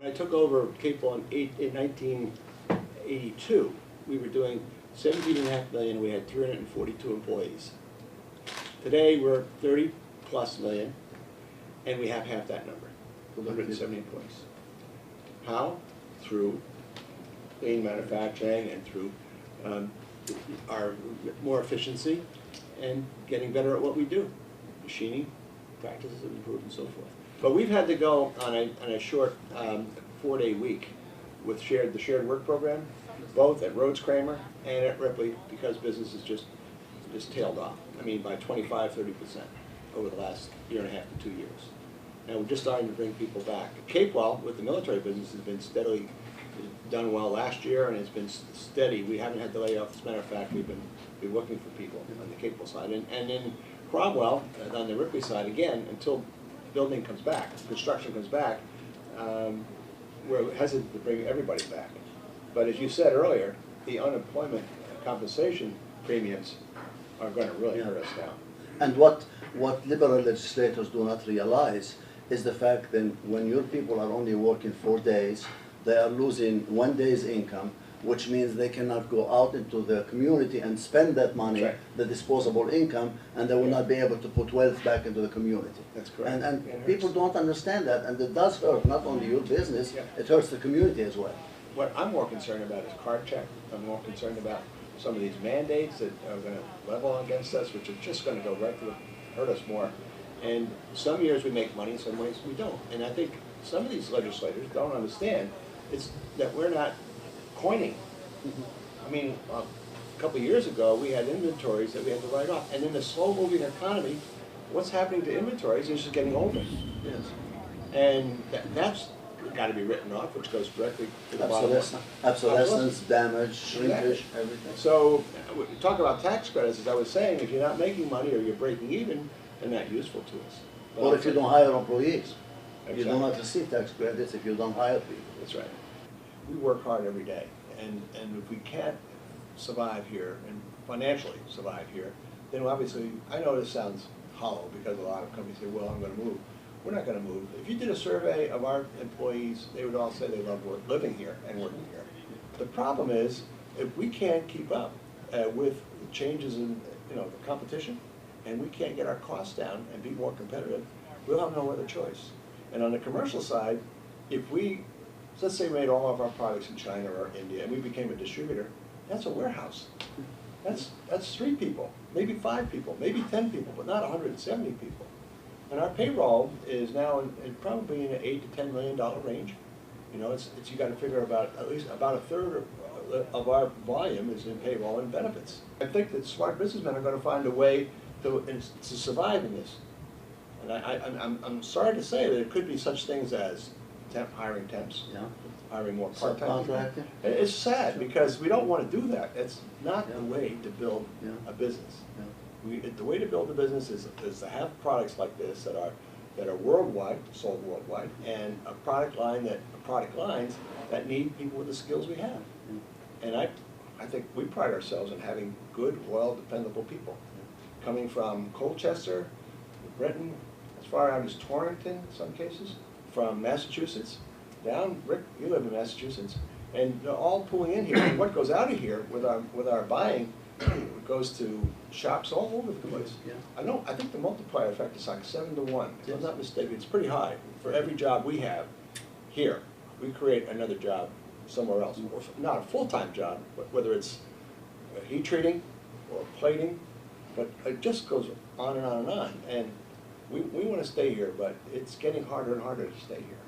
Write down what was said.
I took over Capewell in 1982. We were doing 17.5 million. We had 342 employees. Today we're 30+ million, and we have half that number, 170 employees. How? Through lean manufacturing and through our more efficiency and getting better at what we do. Machining practices have improved and so forth. But we've had to go on a short 4-day week with the shared work program, both at Rhodes Kramer and at Ripley, because business is just tailed off. I mean, by 25–30% over the last 1.5 to 2 years. And we're just starting to bring people back. Capewell, with the military business, has been steadily done well last year, and it's been steady. We haven't had to lay off. As a matter of fact, we've been looking for people on the Capewell side. And then Cromwell, on the Ripley side, again, until building comes back, construction comes back, we're hesitant to bring everybody back. But as you said earlier, the unemployment compensation premiums are going to really hurt us now. And what liberal legislators do not realize is the fact that when your people are only working 4 days, they are losing 1 day's income, which means they cannot go out into the community and spend that money, right, the disposable income, and they will not be able to put wealth back into the community. That's correct. And people don't understand that, and it does hurt not only your business, it hurts the community as well. What I'm more concerned about is card check. I'm more concerned about some of these mandates that are going to level against us, which are just going to go right to hurt us more. And some years we make money, some ways we don't. And I think some of these legislators don't understand it's that we're not coining. I mean, a couple of years ago, we had inventories that we had to write off. And in the slow-moving economy, what's happening to inventories is just getting older. Yes. And that's got to be written off, which goes directly to the bottom line. Obsolescence, damage, shrinkage, everything. So, we talk about tax credits, as I was saying, if you're not making money or you're breaking even, they're not useful to us. Or if you don't hire employees. Exactly. You do not receive tax credits if you don't hire people. That's right. We work hard every day, and if we can't survive here, and financially survive here, then obviously, I know this sounds hollow, because a lot of companies say, well, I'm going to move. We're not going to move. If you did a survey of our employees, they would all say they love living here and working here. The problem is, if we can't keep up with the changes in the competition, and we can't get our costs down and be more competitive, we'll have no other choice. And on the commercial side, if we, let's say, made all of our products in China or India, and we became a distributor, that's a warehouse. That's 3 people, maybe 5 people, maybe 10 people, but not 170 people. And our payroll is now probably in an $8 to $10 million range. You know, you got to figure at least about a third of our volume is in payroll and benefits. I think that smart businessmen are going to find a way to survive in this. And I'm sorry to say that it could be such things as hiring temps, hiring more part-time people. It's sad because we don't want to do that. It's not the way to build a business. The way to build a business is to have products like this that are worldwide, sold worldwide, and a product lines that need people with the skills we have. And I think we pride ourselves in having good, loyal, dependable people. Coming from Colchester, Britain, as far out as Torrington in some cases, from Massachusetts, down, Rick, you live in Massachusetts, and they're all pulling in here. And what goes out of here with our buying goes to shops all over the place. I think the multiplier effect is like 7 to 1. If I'm not mistaken, it's pretty high. For every job we have here, we create another job somewhere else. Or not a full-time job, but whether it's heat treating or plating, but it just goes on and on and on. And we want to stay here, but it's getting harder and harder to stay here.